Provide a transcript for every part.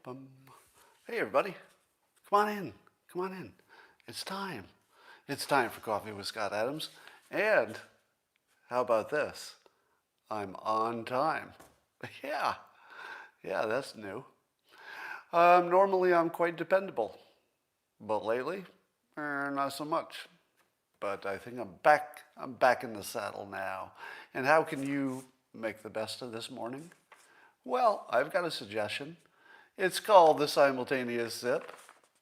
Bum. Hey, everybody. Come on in. Come on in. It's time. It's time for Coffee with Scott Adams. And how about this? I'm on time. Yeah. Yeah, that's new. Normally, I'm quite dependable. But lately, not so much. But I think I'm back. I'm back in the saddle now. And how can you make the best of this morning? Well, I've got a suggestion. It's called the simultaneous sip.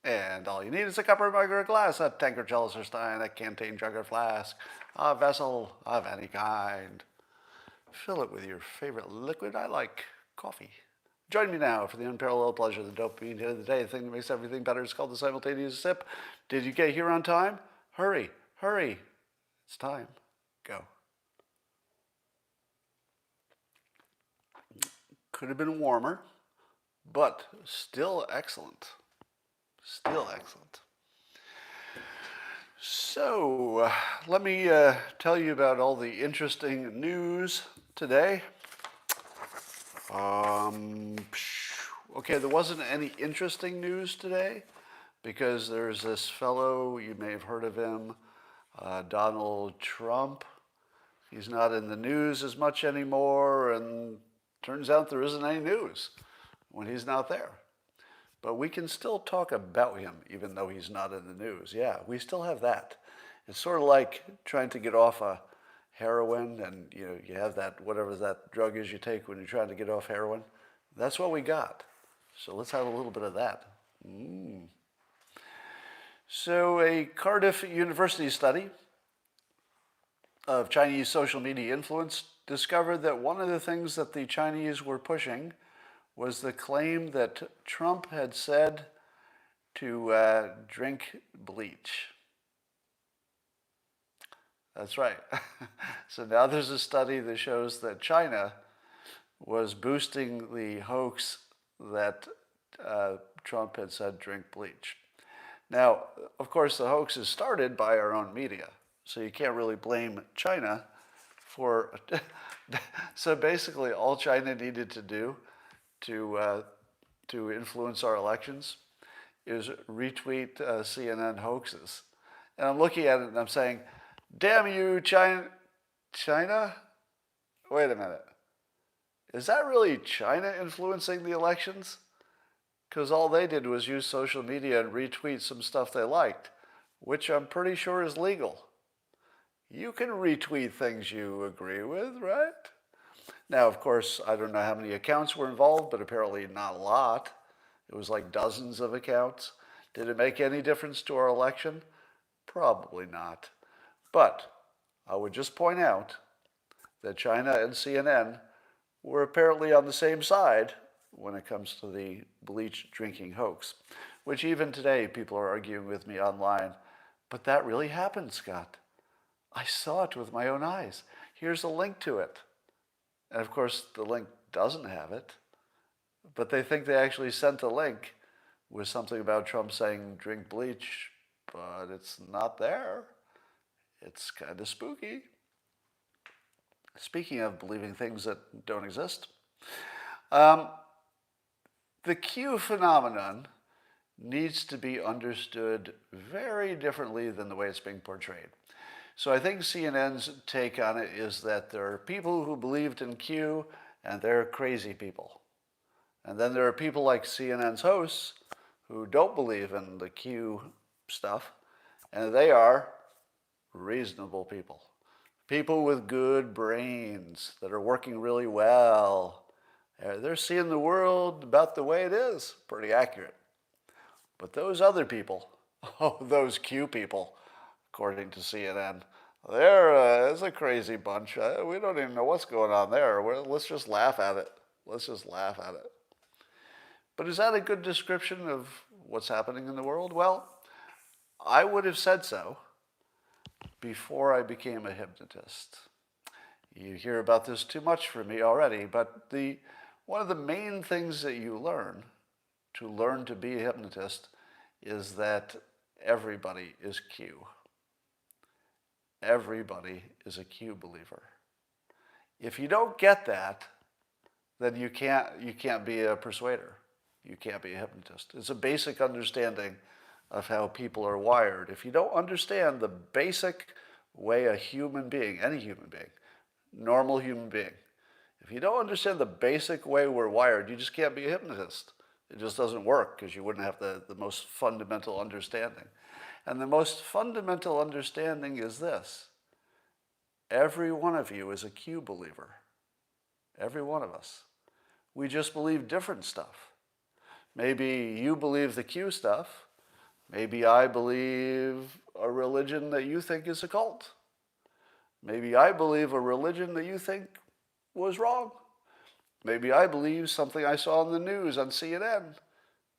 And all you need is a cup or mug or a glass, a tankard, chalice or stein, a canteen, jug or flask, a vessel of any kind. Fill it with your favorite liquid. I like coffee. Join me now for the unparalleled pleasure of the dopamine hit of the day. The thing that makes everything better is called the simultaneous sip. Did you get here on time? Hurry, hurry. It's time. Go. Could have been warmer, but still excellent. Still excellent. So, let me tell you about all the interesting news today. Okay, there wasn't any interesting news today because there's this fellow, you may have heard of him, Donald Trump. He's not in the news as much anymore, and turns out there isn't any news when he's not there. But we can still talk about him even though he's not in the news. Yeah, we still have that. It's sort of like trying to get off a heroin, and you have that, whatever that drug is you take when you're trying to get off heroin. That's what we got. So let's have a little bit of that. So a Cardiff University study of Chinese social media influence discovered that one of the things that the Chinese were pushing was the claim that Trump had said to drink bleach. That's right. So now there's a study that shows that China was boosting the hoax that Trump had said drink bleach. Now, of course, the hoax is started by our own media, so you can't really blame China for. So basically, all China needed to do to influence our elections is retweet CNN hoaxes. And I'm looking at it and I'm saying, damn you, China? Wait a minute. Is that really China influencing the elections? Because all they did was use social media and retweet some stuff they liked, which I'm pretty sure is legal. You can retweet things you agree with, right? Now, of course, I don't know how many accounts were involved, but apparently not a lot. It was like dozens of accounts. Did it make any difference to our election? Probably not. But I would just point out that China and CNN were apparently on the same side when it comes to the bleach drinking hoax, which even today people are arguing with me online. But that really happened, Scott. I saw it with my own eyes. Here's a link to it. And of course, the link doesn't have it, but they think they actually sent a link with something about Trump saying drink bleach, but it's not there. It's kind of spooky. Speaking of believing things that don't exist, the Q phenomenon needs to be understood very differently than the way it's being portrayed. So I think CNN's take on it is that there are people who believed in Q and they're crazy people. And then there are people like CNN's hosts who don't believe in the Q stuff, and they are reasonable people. People with good brains that are working really well. They're seeing the world about the way it is, pretty accurate. But those other people, those Q people, according to CNN, it's a crazy bunch. We don't even know what's going on there. Let's just laugh at it. Let's just laugh at it. But is that a good description of what's happening in the world? Well, I would have said so before I became a hypnotist. You hear about this too much from me already, but one of the main things that you learn to be a hypnotist is that everybody is Q. Everybody is a Q believer. If you don't get that, then you can't be a persuader. you can't be a hypnotist. It's a basic understanding of how people are wired. If you don't understand the basic way a human being, any human being, normal human being, if you don't understand the basic way we're wired, you just can't be a hypnotist. It just doesn't work because you wouldn't have the most fundamental understanding. And the most fundamental understanding is this. Every one of you is a Q believer. Every one of us. We just believe different stuff. Maybe you believe the Q stuff. Maybe I believe a religion that you think is a cult. Maybe I believe a religion that you think was wrong. Maybe I believe something I saw on the news on CNN,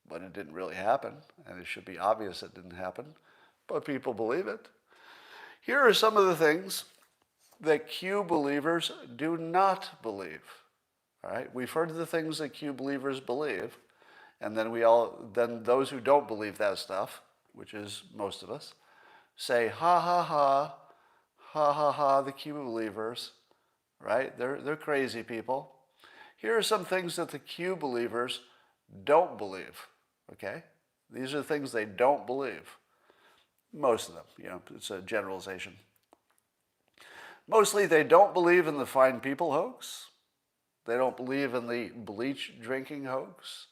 but it didn't really happen, and it should be obvious it didn't happen, but people believe it. Here are some of the things that Q believers do not believe. All right, we've heard the things that Q believers believe, and then those who don't believe that stuff, which is most of us, say ha ha ha, ha ha ha, the Q believers, right? They're crazy people. Here are some things that the Q believers don't believe. Okay, these are things they don't believe. Most of them, it's a generalization. Mostly they don't believe in the fine people hoax. They don't believe in the bleach drinking hoax.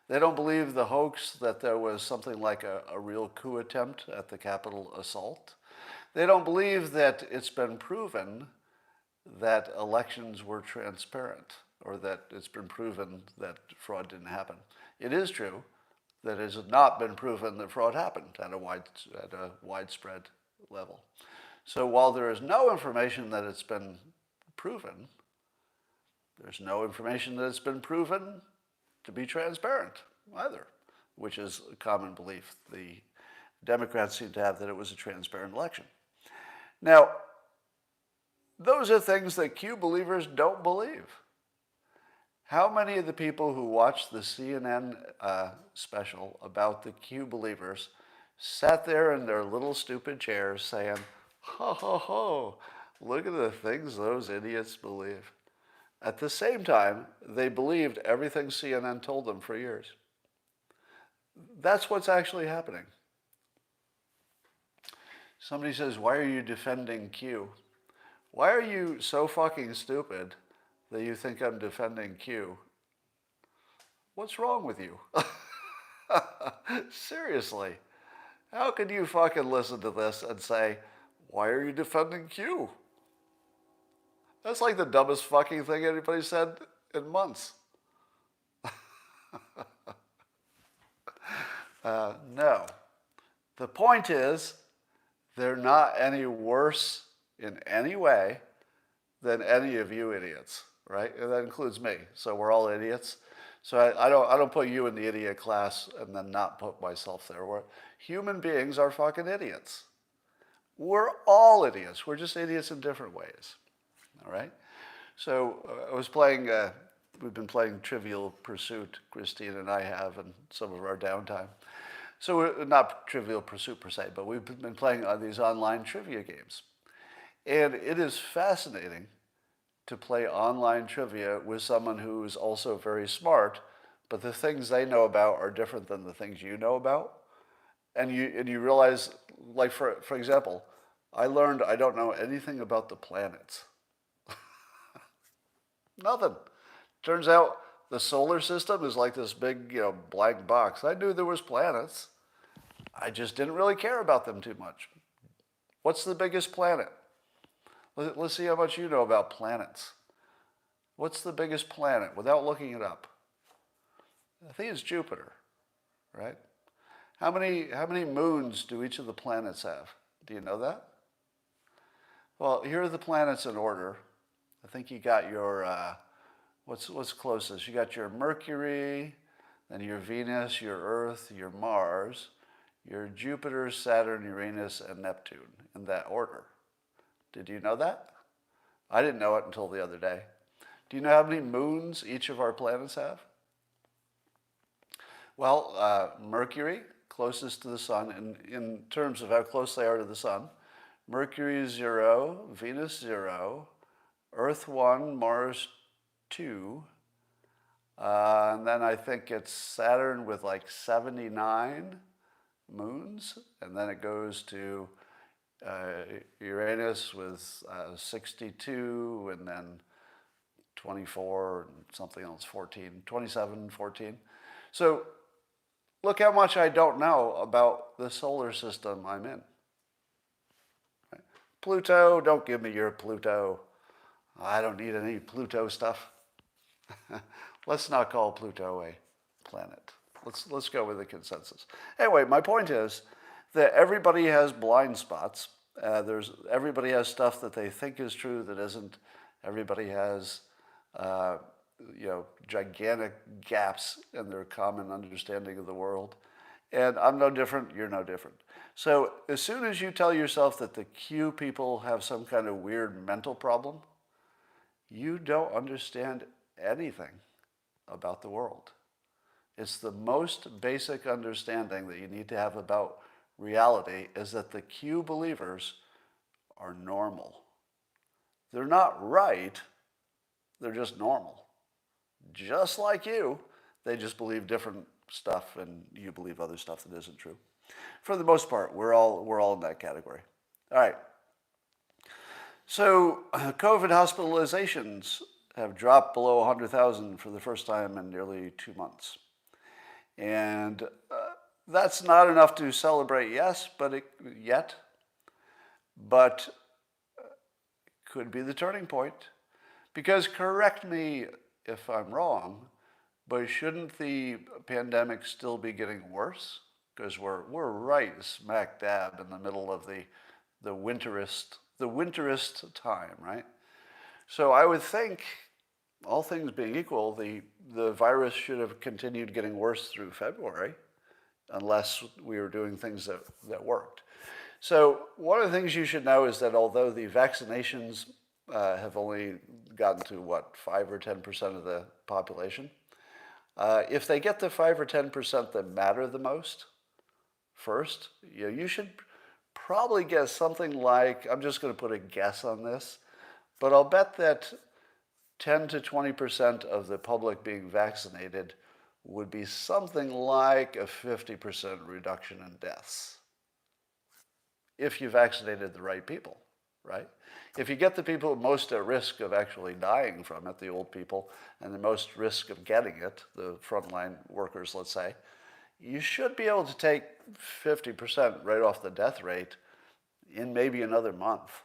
They don't believe the hoax that there was something like a real coup attempt at the Capitol assault. They don't believe that it's been proven that elections were transparent or that it's been proven that fraud didn't happen. It is true that it has not been proven that fraud happened at a widespread level. So while there is no information that it's been proven, there's no information that it's been proven to be transparent either, which is a common belief. The Democrats seem to have that it was a transparent election. Now, those are things that Q believers don't believe. How many of the people who watched the CNN special about the Q believers sat there in their little stupid chairs saying, ho, ho, ho, look at the things those idiots believe. At the same time, they believed everything CNN told them for years. That's what's actually happening. Somebody says, why are you defending Q? Why are you so fucking stupid that you think I'm defending Q? What's wrong with you? Seriously. How can you fucking listen to this and say, why are you defending Q? That's like the dumbest fucking thing anybody said in months. No. The point is, they're not any worse in any way than any of you idiots, right? And that includes me. So we're all idiots. So I don't put you in the idiot class and then not put myself there. Human beings are fucking idiots. We're all idiots. We're just idiots in different ways. All right? So I was playing, we've been playing Trivial Pursuit, Christine and I have, in some of our downtime. So we're not Trivial Pursuit per se, but we've been playing these online trivia games. And it is fascinating to play online trivia with someone who is also very smart, but the things they know about are different than the things you know about. And you realize, like for example, I learned I don't know anything about the planets. Nothing. Turns out the solar system is like this big, blank box. I knew there was planets. I just didn't really care about them too much. What's the biggest planet? Let's see how much you know about planets. What's the biggest planet without looking it up? I think it's Jupiter, right? How many moons do each of the planets have? Do you know that? Well, here are the planets in order. I think you got your, what's closest? You got your Mercury, then your Venus, your Earth, your Mars, your Jupiter, Saturn, Uranus, and Neptune, in that order. Did you know that? I didn't know it until the other day. Do you know how many moons each of our planets have? Well, Mercury, closest to the sun, in terms of how close they are to the sun. Mercury is 0, Venus 0, Earth 1, Mars 2, And then I think it's Saturn with like 79 moons. And then it goes to Uranus with 62, and then 24, and something else, 14, 27, 14. So look how much I don't know about the solar system I'm in. Right? Pluto, don't give me your Pluto. I don't need any Pluto stuff. Let's not call Pluto a planet. Let's go with the consensus. Anyway, my point is that everybody has blind spots. Everybody has stuff that they think is true that isn't. Everybody has gigantic gaps in their common understanding of the world. And I'm no different, you're no different. So as soon as you tell yourself that the Q people have some kind of weird mental problem, you don't understand anything about the world. It's the most basic understanding that you need to have about reality is that the Q believers are normal. They're not right, they're just normal. Just like you, they just believe different stuff and you believe other stuff that isn't true. For the most part, we're all in that category. All right. So COVID hospitalizations have dropped below 100,000 for the first time in nearly 2 months. And that's not enough to celebrate yet, but could be the turning point. Because correct me if I'm wrong, but shouldn't the pandemic still be getting worse? Because we're right smack dab in the middle of the winterist time, right? So I would think, all things being equal, the virus should have continued getting worse through February, unless we were doing things that worked. So one of the things you should know is that although the vaccinations have only gotten to, 5 or 10% of the population, if they get the 5 or 10% that matter the most first, you should probably get something like, I'm just going to put a guess on this, but I'll bet that 10 to 20% of the public being vaccinated would be something like a 50% reduction in deaths. If you vaccinated the right people, right? If you get the people most at risk of actually dying from it, the old people, and the most risk of getting it, the frontline workers, let's say, you should be able to take 50% right off the death rate in maybe another month.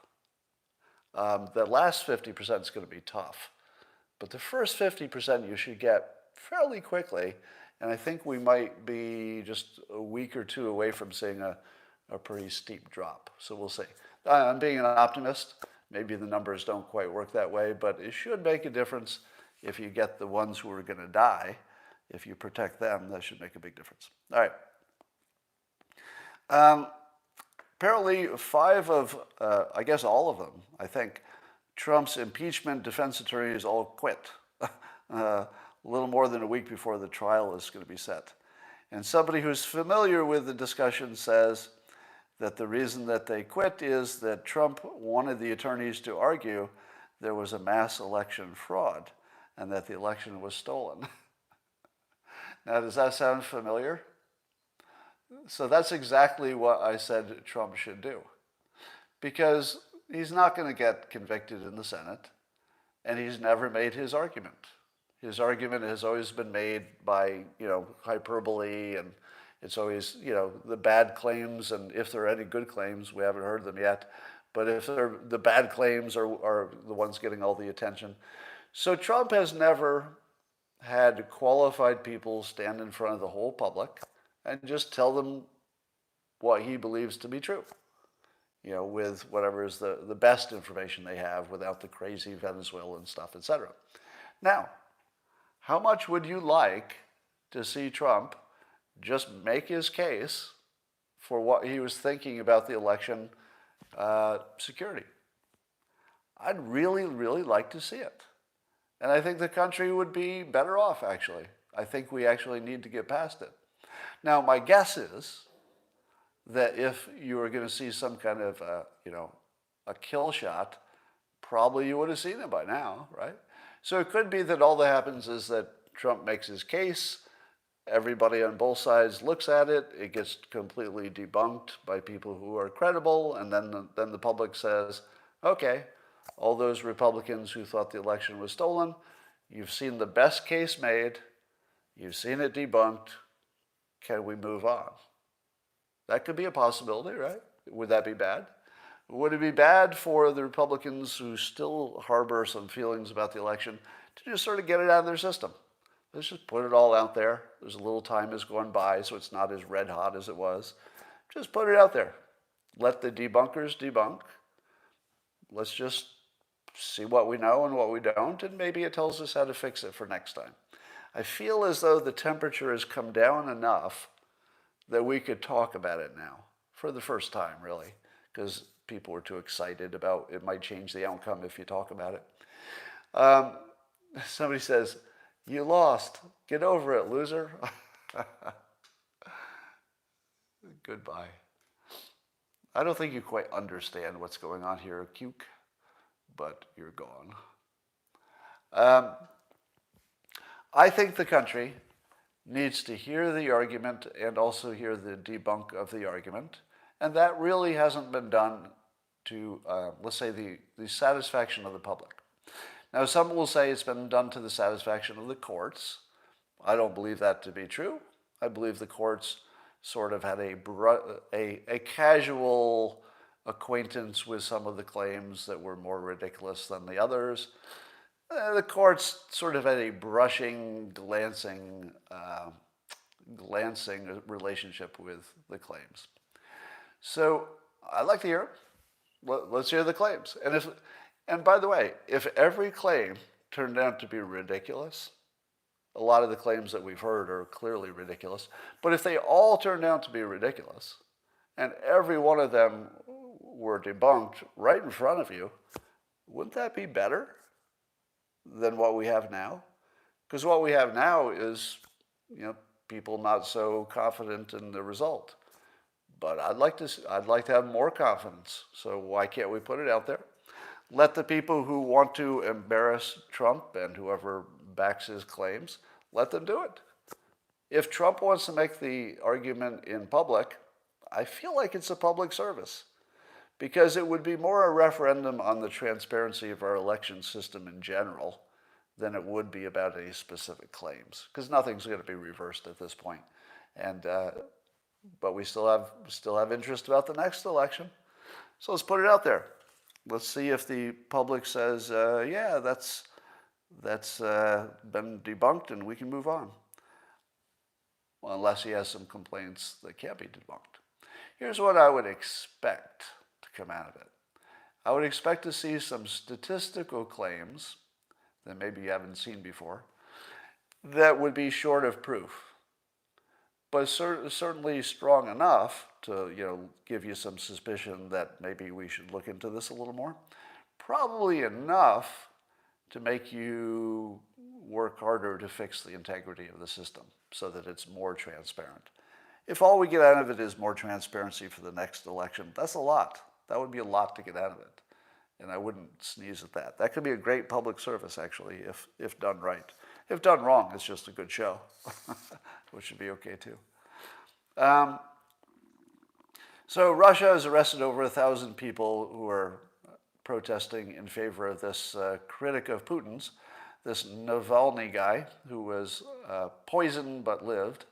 The last 50% is going to be tough. But the first 50% you should get fairly quickly, and I think we might be just a week or two away from seeing a pretty steep drop. So we'll see. I'm being an optimist. Maybe the numbers don't quite work that way, but it should make a difference if you get the ones who are going to die. If you protect them, that should make a big difference. All right. Apparently 5 of, I guess all of them, I think, Trump's impeachment defense attorneys all quit a little more than a week before the trial is going to be set. And somebody who's familiar with the discussion says that the reason that they quit is that Trump wanted the attorneys to argue there was a mass election fraud and that the election was stolen. Now, does that sound familiar? So that's exactly what I said Trump should do. Because he's not going to get convicted in the Senate, and he's never made his argument. His argument has always been made by, hyperbole, and it's always, the bad claims, and if there are any good claims, we haven't heard them yet, but if the bad claims are the ones getting all the attention. So Trump has never had qualified people stand in front of the whole public and just tell them what he believes to be true, with whatever is the best information they have without the crazy Venezuelan stuff, etc. Now, how much would you like to see Trump just make his case for what he was thinking about the election security? I'd really, really like to see it. And I think the country would be better off, actually. I think we actually need to get past it. Now, my guess is that if you were going to see some kind of, a kill shot, probably you would have seen it by now, right? So it could be that all that happens is that Trump makes his case. Everybody on both sides looks at it. It gets completely debunked by people who are credible, and then the public says, okay, all those Republicans who thought the election was stolen, you've seen the best case made, you've seen it debunked, can we move on? That could be a possibility, right? Would that be bad? Would it be bad for the Republicans who still harbor some feelings about the election to just sort of get it out of their system? Let's just put it all out there. There's a little time has gone by, so it's not as red hot as it was. Just put it out there. Let the debunkers debunk. Let's just see what we know and what we don't, and maybe it tells us how to fix it for next time. I feel as though the temperature has come down enough that we could talk about it now, for the first time, really, because people were too excited about it might change the outcome if you talk about it. Somebody says, you lost. Get over it, loser. Goodbye. I don't think you quite understand what's going on here, Cuke, but you're gone. I think the country needs to hear the argument and also hear the debunk of the argument, and that really hasn't been done to, let's say, the satisfaction of the public. Now, some will say it's been done to the satisfaction of the courts. I don't believe that to be true. I believe the courts sort of had a casual acquaintance with some of the claims that were more ridiculous than the others. The courts sort of had a brushing, glancing relationship with the claims. So I'd like to hear them. Let's hear the claims. And by the way, if every claim turned out to be ridiculous, a lot of the claims that we've heard are clearly ridiculous, but if they all turned out to be ridiculous, and every one of them were debunked right in front of you, wouldn't that be better than what we have now? Because what we have now is, people not so confident in the result. But I'd like to have more confidence. So why can't we put it out there? Let the people who want to embarrass Trump and whoever backs his claims, let them do it. If Trump wants to make the argument in public, I feel like it's a public service, because it would be more a referendum on the transparency of our election system in general than it would be about any specific claims, because nothing's going to be reversed at this point. And but we still have interest about the next election, so let's put it out there. Let's see if the public says, yeah, that's been debunked and we can move on. Well, unless he has some complaints that can't be debunked. Here's what I would expect to come out of it. I would expect to see some statistical claims that maybe you haven't seen before that would be short of proof, but certainly strong enough to give you some suspicion that maybe we should look into this a little more. Probably enough to make you work harder to fix the integrity of the system so that it's more transparent. If all we get out of it is more transparency for the next election, that's a lot. That would be a lot to get out of it. And I wouldn't sneeze at that. That could be a great public service, actually, if done right. If done wrong, it's just a good show, which would be okay too. So Russia has arrested over 1,000 people who are protesting in favor of this critic of Putin's, this Navalny guy who was poisoned but lived.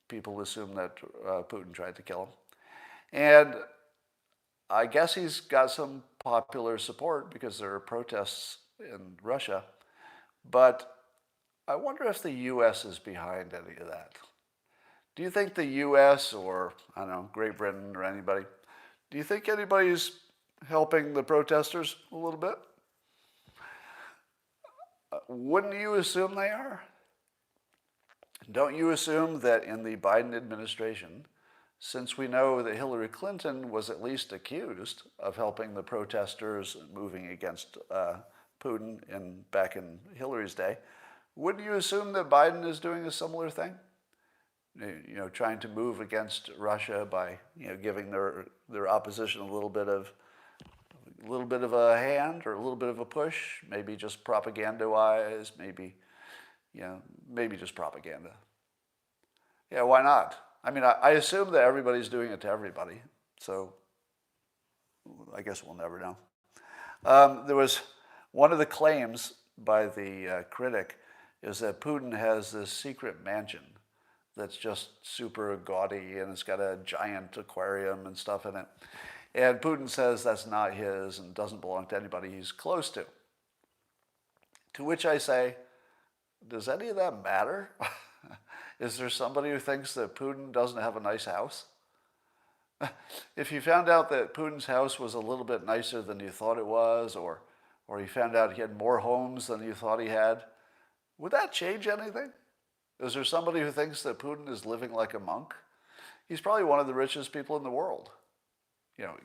People assume that Putin tried to kill him. And I guess he's got some popular support because there are protests in Russia. But I wonder if the U.S. is behind any of that. Do you think the U.S. or, I don't know, Great Britain or anybody, do you think anybody's helping the protesters a little bit? Wouldn't you assume they are? Don't you assume that in the Biden administration, since we know that Hillary Clinton was at least accused of helping the protesters moving against Putin back in Hillary's day, wouldn't you assume that Biden is doing a similar thing? Trying to move against Russia by giving their opposition a little bit of a hand or a little bit of a push, maybe just propaganda-wise, maybe maybe just propaganda. Yeah, why not? I mean, I assume that everybody's doing it to everybody, so I guess we'll never know. There was one of the claims by the critic is that Putin has this secret mansion that's just super gaudy and it's got a giant aquarium and stuff in it. And Putin says that's not his and doesn't belong to anybody he's close to. To which I say, does any of that matter? Is there somebody who thinks that Putin doesn't have a nice house? If you found out that Putin's house was a little bit nicer than you thought it was, or you found out he had more homes than you thought he had, would that change anything? Is there somebody who thinks that Putin is living like a monk? He's probably one of the richest people in the world,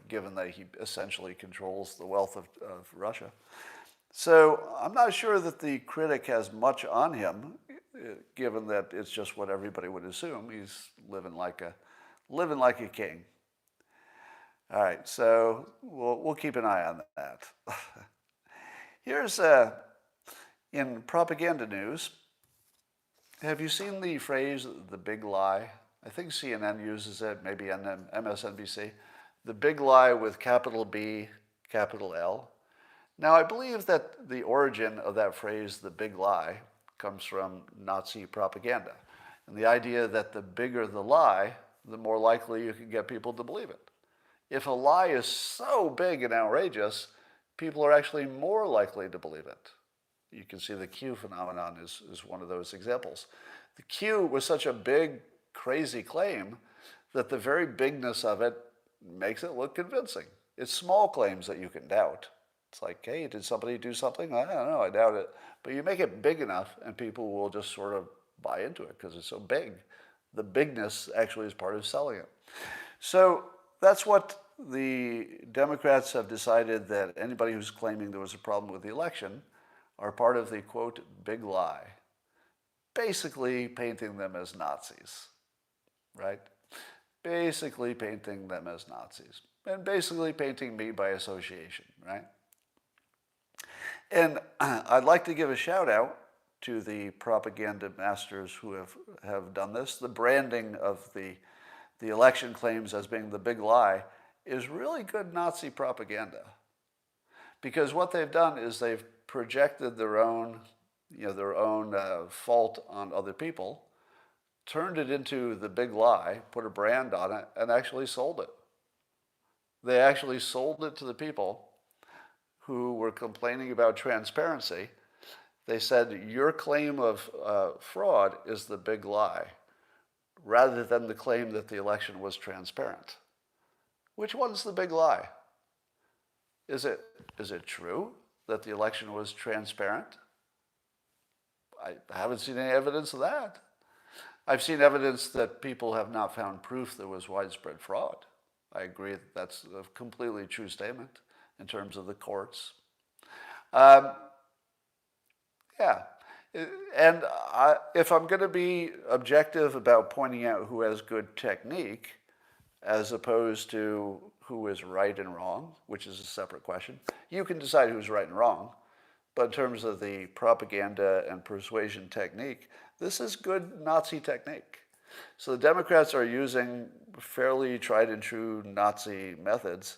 given that he essentially controls the wealth of Russia. So I'm not sure that the critic has much on him, given that it's just what everybody would assume. He's living like a king. All right, so we'll keep an eye on that. Here's in propaganda news. Have you seen the phrase "the big lie"? I think CNN uses it, maybe MSNBC. The big lie with capital B, capital L. Now, I believe that the origin of that phrase, the big lie, comes from Nazi propaganda. And the idea that the bigger the lie, the more likely you can get people to believe it. If a lie is so big and outrageous, people are actually more likely to believe it. You can see the Q phenomenon is one of those examples. The Q was such a big, crazy claim that the very bigness of it makes it look convincing. It's small claims that you can doubt. It's like, hey, did somebody do something? I don't know, I doubt it. But you make it big enough and people will just sort of buy into it because it's so big. The bigness actually is part of selling it. So that's what the Democrats have decided, that anybody who's claiming there was a problem with the election are part of the, quote, big lie. Basically painting them as Nazis, right? Basically painting them as Nazis. And basically painting me by association, right? And I'd like to give a shout out to the propaganda masters who have done this. The branding of the election claims as being the big lie is really good Nazi propaganda. Because what they've done is they've projected their own fault on other people, turned it into the big lie, put a brand on it, and actually sold it. They actually sold it to the people who were complaining about transparency. They said, your claim of fraud is the big lie, rather than the claim that the election was transparent. Which one's the big lie? Is it true that the election was transparent? I haven't seen any evidence of that. I've seen evidence that people have not found proof there was widespread fraud. I agree that that's a completely true statement in terms of the courts. Yeah. And if I'm going to be objective about pointing out who has good technique, as opposed to who is right and wrong, which is a separate question, you can decide who's right and wrong. But in terms of the propaganda and persuasion technique, this is good Nazi technique. So the Democrats are using fairly tried and true Nazi methods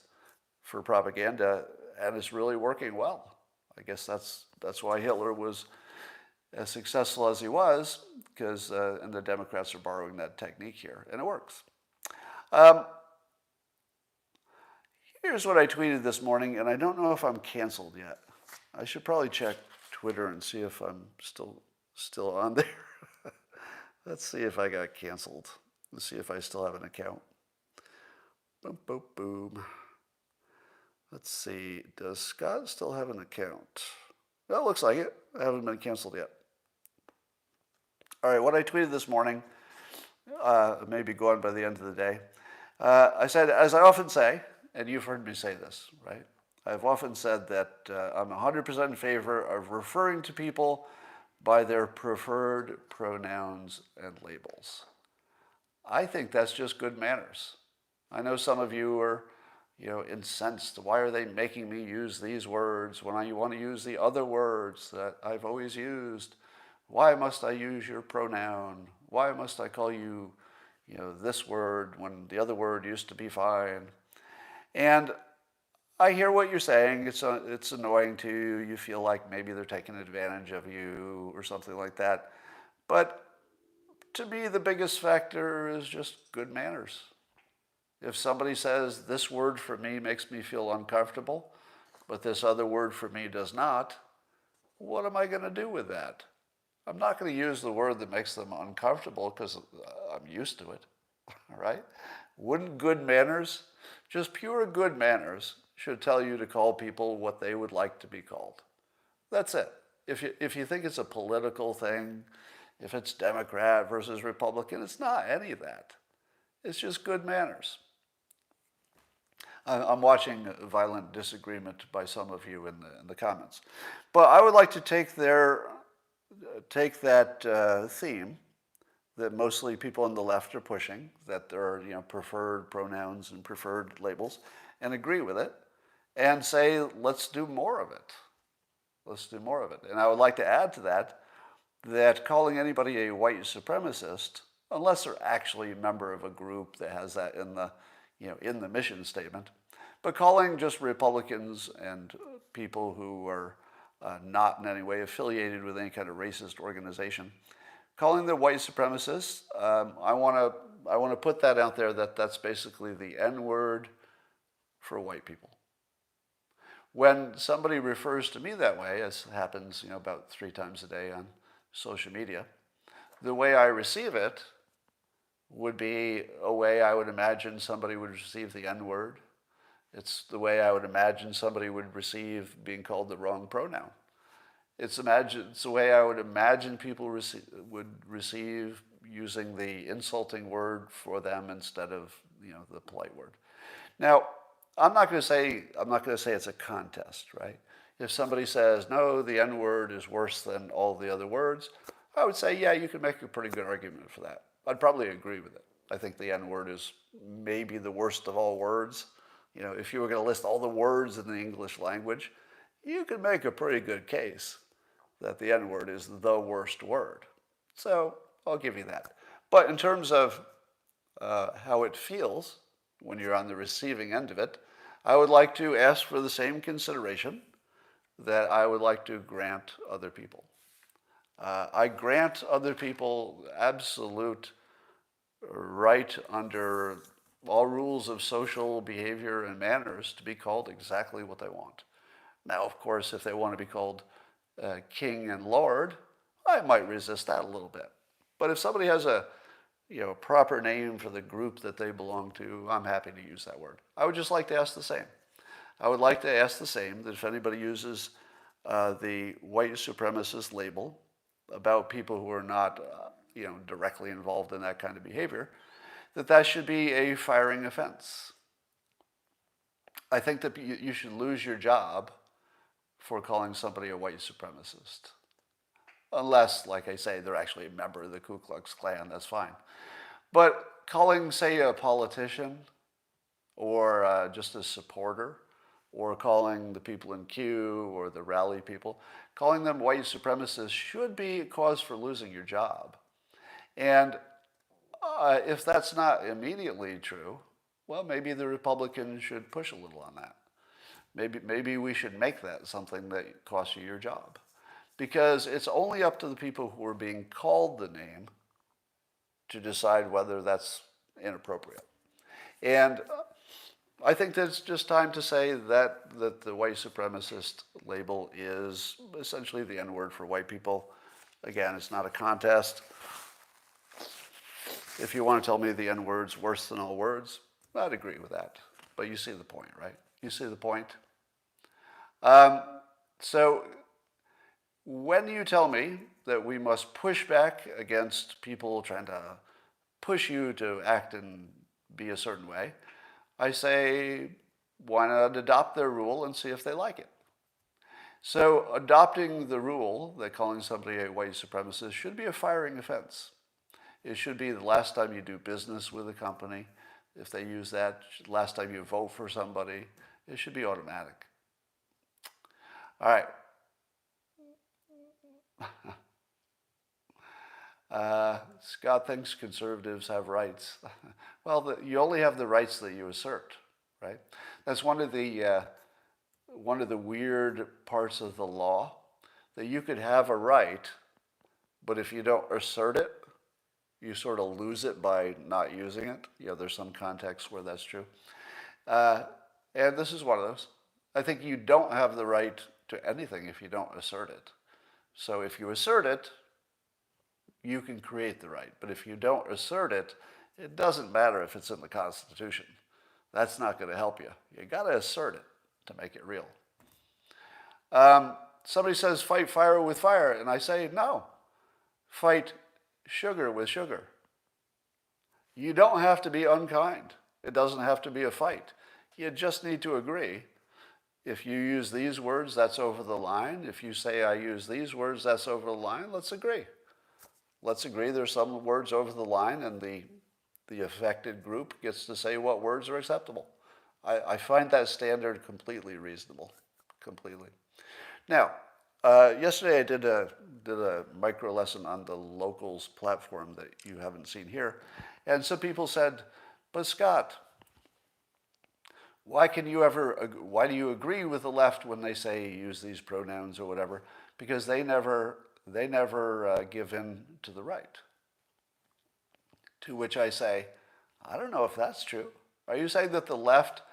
for propaganda, and it's really working well. I guess that's why Hitler was as successful as he was, because and the Democrats are borrowing that technique here, and it works. Here's what I tweeted this morning, and I don't know if I'm canceled yet. I should probably check Twitter and see if I'm still on there. Let's see if I got canceled. Let's see if I still have an account. Boom, boom, boom. Let's see. Does Scott still have an account? Well, it looks like it. I haven't been canceled yet. All right, what I tweeted this morning, may be gone by the end of the day. I said, as I often say, and you've heard me say this, right? I've often said that I'm 100% in favor of referring to people by their preferred pronouns and labels. I think that's just good manners. I know some of you are, incensed. Why are they making me use these words when I want to use the other words that I've always used? Why must I use your pronoun? Why must I call you, this word when the other word used to be fine? And I hear what you're saying. It's annoying to you. You feel like maybe they're taking advantage of you or something like that. But to me, the biggest factor is just good manners. If somebody says, this word for me makes me feel uncomfortable, but this other word for me does not, what am I going to do with that? I'm not going to use the word that makes them uncomfortable because I'm used to it, right? Wouldn't good manners, just pure good manners, should tell you to call people what they would like to be called. That's it. If you think it's a political thing, if it's Democrat versus Republican, it's not any of that. It's just good manners. I'm watching a violent disagreement by some of you in the comments. But I would like to take that theme that mostly people on the left are pushing, that there are preferred pronouns and preferred labels, and agree with it, and say, let's do more of it. Let's do more of it. And I would like to add to that calling anybody a white supremacist, unless they're actually a member of a group that has that in the mission statement, but calling just Republicans and people who are not in any way affiliated with any kind of racist organization, calling them white supremacists, I want to put that out there that that's basically the N-word for white people. When somebody refers to me that way, as happens about 3 times a day on social media, the way I receive it would be a way I would imagine somebody would receive the N-word. It's the way I would imagine somebody would receive being called the wrong pronoun. It's the way I would imagine people would receive using the insulting word for them instead of the polite word. Now, I'm not going to say it's a contest, right? If somebody says, no, the N-word is worse than all the other words, I would say, yeah, you can make a pretty good argument for that. I'd probably agree with it. I think the N-word is maybe the worst of all words. If you were going to list all the words in the English language, you could make a pretty good case that the N-word is the worst word. So I'll give you that. But in terms of how it feels when you're on the receiving end of it, I would like to ask for the same consideration that I would like to grant other people. I grant other people absolute right under all rules of social behavior and manners to be called exactly what they want. Now, of course, if they want to be called King and Lord, I might resist that a little bit. But if somebody has a proper name for the group that they belong to, I'm happy to use that word. I would just like to ask the same. I would like to ask the same, that if anybody uses the white supremacist label about people who are not directly involved in that kind of behavior, that should be a firing offense. I think that you should lose your job for calling somebody a white supremacist. Unless, like I say, they're actually a member of the Ku Klux Klan, that's fine. But calling, say, a politician or just a supporter, or calling the people in Q or the rally people, calling them white supremacists should be a cause for losing your job. And if that's not immediately true, well, maybe the Republicans should push a little on that. Maybe we should make that something that costs you your job. Because it's only up to the people who are being called the name to decide whether that's inappropriate. And I think that it's just time to say that the white supremacist label is essentially the N-word for white people. Again, it's not a contest. If you want to tell me the N-word's worse than all words, I'd agree with that. But you see the point, right? You see the point? So when you tell me that we must push back against people trying to push you to act and be a certain way, I say, why not adopt their rule and see if they like it? So adopting the rule that calling somebody a white supremacist should be a firing offense. It should be the last time you do business with a company. If they use that, last time you vote for somebody, it should be automatic. All right. Scott thinks conservatives have rights. Well, you only have the rights that you assert, right? That's one of the weird parts of the law, that you could have a right, but if you don't assert it, you sort of lose it by not using it. There's some contexts where that's true. And this is one of those. I think you don't have the right to anything if you don't assert it. So if you assert it, you can create the right. But if you don't assert it, it doesn't matter if it's in the Constitution. That's not going to help you. You got to assert it to make it real. Somebody says, fight fire with fire. And I say, no. Fight sugar with sugar. You don't have to be unkind. It doesn't have to be a fight. You just need to agree. If you use these words, that's over the line. If you say I use these words, that's over the line. Let's agree. Let's agree there's some words over the line, and the affected group gets to say what words are acceptable. I find that standard completely reasonable, completely. Now, yesterday I did a micro lesson on the locals platform that you haven't seen here, and some people said, but Scott, why do you agree with the left when they say use these pronouns or whatever? Because they never give in to the right. To which I say, I don't know if that's true. Are you saying that the left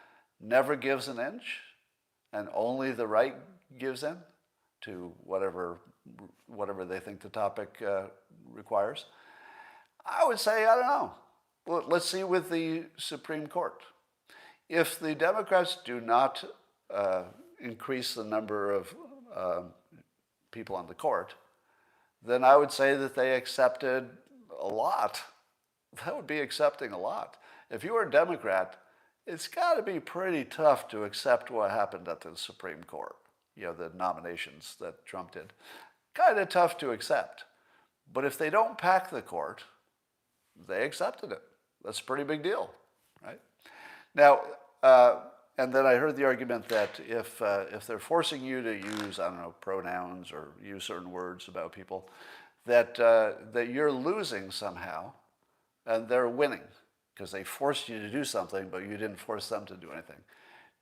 never gives an inch and only the right gives in to whatever they think the topic requires? I would say, I don't know. Well, let's see with the Supreme Court. If the Democrats do not increase the number of people on the court, then I would say that they accepted a lot. That would be accepting a lot. If you were a Democrat, it's got to be pretty tough to accept what happened at the Supreme Court, the nominations that Trump did. Kind of tough to accept. But if they don't pack the court, they accepted it. That's a pretty big deal, right? Now, and then I heard the argument that if they're forcing you to use, I don't know, pronouns or use certain words about people, that you're losing somehow, and they're winning because they forced you to do something, but you didn't force them to do anything.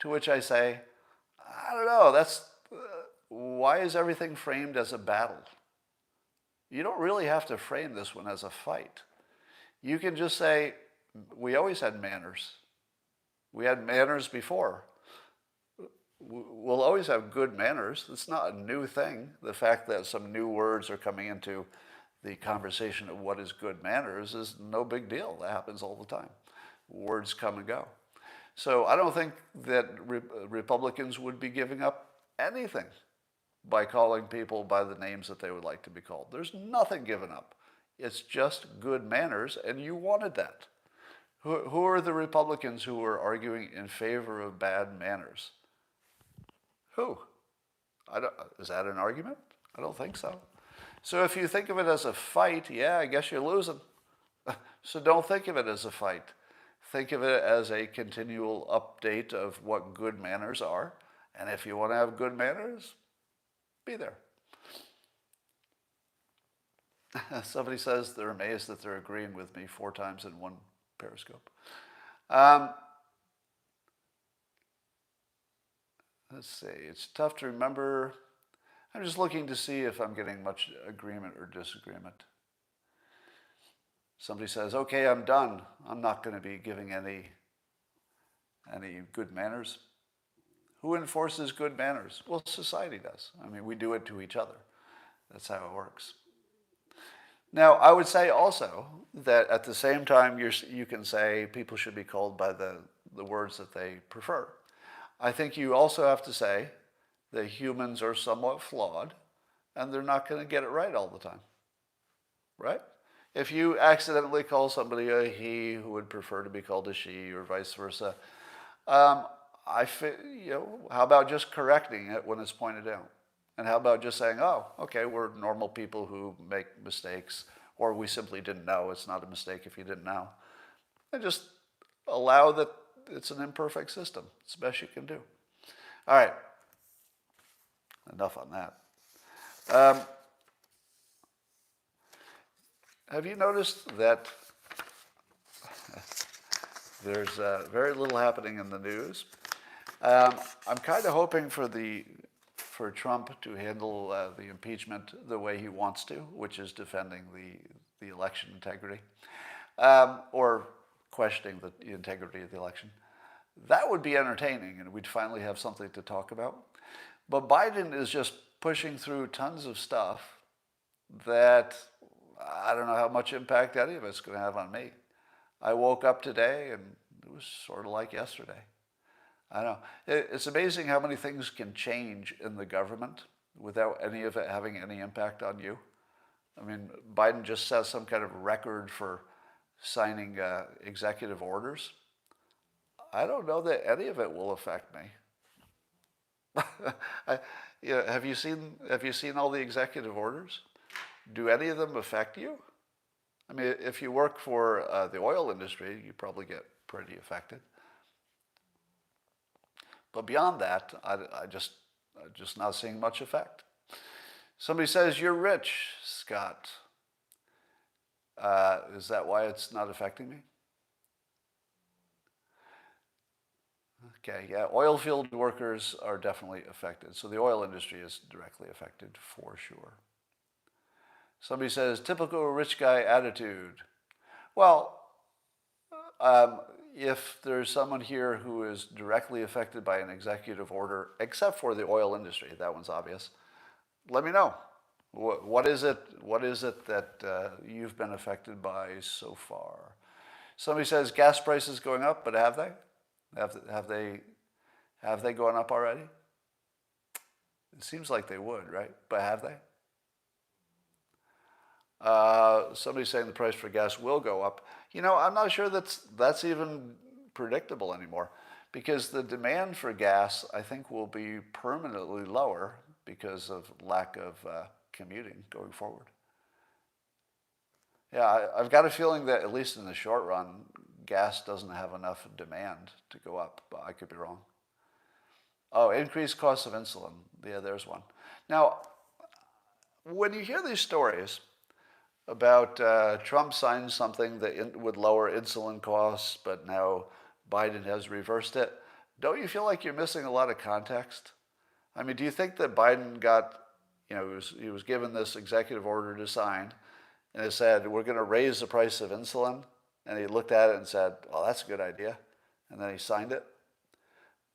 To which I say, I don't know. Why is everything framed as a battle? You don't really have to frame this one as a fight. You can just say, we always had manners. We had manners before. We'll always have good manners. It's not a new thing. The fact that some new words are coming into the conversation of what is good manners is no big deal. That happens all the time. Words come and go. So I don't think that Republicans would be giving up anything by calling people by the names that they would like to be called. There's nothing given up. It's just good manners, and you wanted that. Who are the Republicans who are arguing in favor of bad manners? Who? Is that an argument? I don't think so. So if you think of it as a fight, yeah, I guess you're losing. So don't think of it as a fight. Think of it as a continual update of what good manners are. And if you want to have good manners, be there. Somebody says they're amazed that they're agreeing with me 4 times in one Periscope. Let's see. It's tough to remember. I'm just looking to see if I'm getting much agreement or disagreement. Somebody says, okay, I'm done. I'm not going to be giving any good manners. Who enforces good manners? Well, society does. I mean, we do it to each other. That's how it works. Now, I would say also that at the same time, you can say people should be called by the words that they prefer. I think you also have to say that humans are somewhat flawed, and they're not going to get it right all the time, right? If you accidentally call somebody a he who would prefer to be called a she, or vice versa, how about just correcting it when it's pointed out? And how about just saying, oh, okay, we're normal people who make mistakes, or we simply didn't know. It's not a mistake if you didn't know. And just allow that it's an imperfect system. It's the best you can do. All right. Enough on that. Have you noticed that there's very little happening in the news? I'm kind of hoping for Trump to handle the impeachment the way he wants to, which is defending the election integrity, or questioning the integrity of the election. That would be entertaining, and we'd finally have something to talk about. But Biden is just pushing through tons of stuff that I don't know how much impact any of it's going to have on me. I woke up today and it was sort of like yesterday. I don't know. It's amazing how many things can change in the government without any of it having any impact on you. I mean, Biden just set some kind of record for signing executive orders. I don't know that any of it will affect me. Have you seen all the executive orders? Do any of them affect you? I mean, if you work for the oil industry, you probably get pretty affected. But beyond that, I'm just not seeing much effect. Somebody says, "You're rich, Scott." Is that why it's not affecting me? Okay, yeah, oil field workers are definitely affected. So the oil industry is directly affected for sure. Somebody says, "Typical rich guy attitude." Well, if there's someone here who is directly affected by an executive order, except for the oil industry, that one's obvious, let me know. What is it that you've been affected by so far? Somebody says gas prices going up, but have they? Have they gone up already? It seems like they would, right? But have they? Somebody's saying the price for gas will go up. You know, I'm not sure that's even predictable anymore, because the demand for gas, I think, will be permanently lower because of lack of commuting going forward. Yeah, I've got a feeling that at least in the short run, gas doesn't have enough demand to go up, but I could be wrong. Oh, increased costs of insulin. Yeah, there's one. Now, when you hear these stories about Trump signed something that would lower insulin costs, but now Biden has reversed it, don't you feel like you're missing a lot of context? I mean, do you think that Biden got, he was given this executive order to sign, and it said, we're going to raise the price of insulin, and he looked at it and said, oh, that's a good idea, and then he signed it?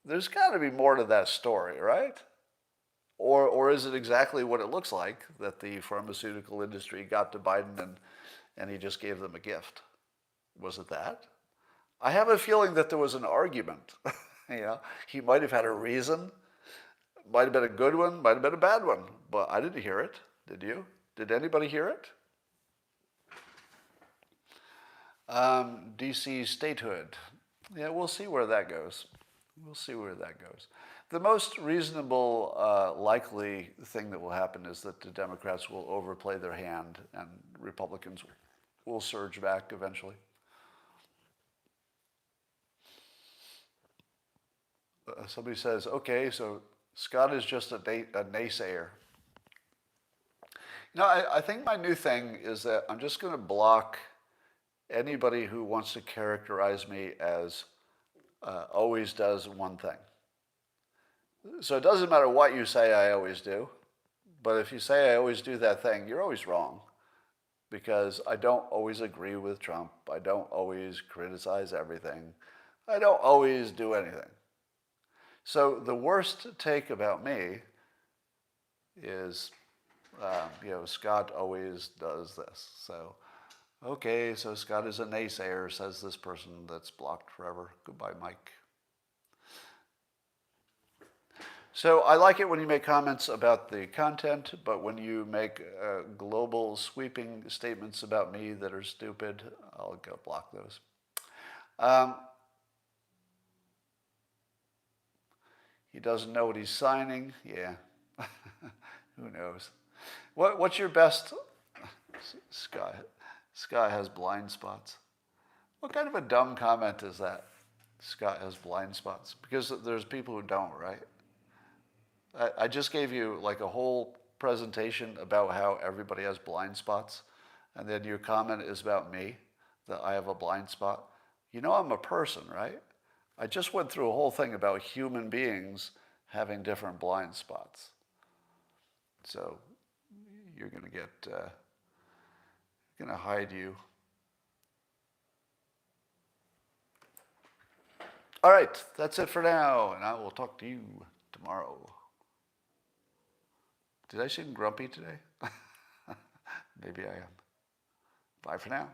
There's got to be more to that story, right? Or is it exactly what it looks like, that the pharmaceutical industry got to Biden and he just gave them a gift? Was it that? I have a feeling that there was an argument. He might have had a reason. Might have been a good one, might have been a bad one. But I didn't hear it. Did you? Did anybody hear it? DC statehood. Yeah, we'll see where that goes. We'll see where that goes. The most reasonable, likely thing that will happen is that the Democrats will overplay their hand and Republicans will surge back eventually. Somebody says, okay, so Scott is just a naysayer. I think my new thing is that I'm just going to block anybody who wants to characterize me as always does one thing. So it doesn't matter what you say I always do, but if you say I always do that thing, you're always wrong, because I don't always agree with Trump. I don't always criticize everything. I don't always do anything. So the worst take about me is, Scott always does this. So, okay, so Scott is a naysayer, says this person that's blocked forever. Goodbye, Mike. So I like it when you make comments about the content, but when you make global sweeping statements about me that are stupid, I'll go block those. He doesn't know what he's signing. Yeah, who knows? What's your best? Scott has blind spots. What kind of a dumb comment is that? Scott has blind spots. Because there's people who don't, right? I just gave you like a whole presentation about how everybody has blind spots. and then your comment is about me, that I have a blind spot. You know I'm a person, right? I just went through a whole thing about human beings having different blind spots. So you're going to get, going to hide you. All right, that's it for now, and I will talk to you tomorrow. Did I seem grumpy today? Maybe I am. Bye for now.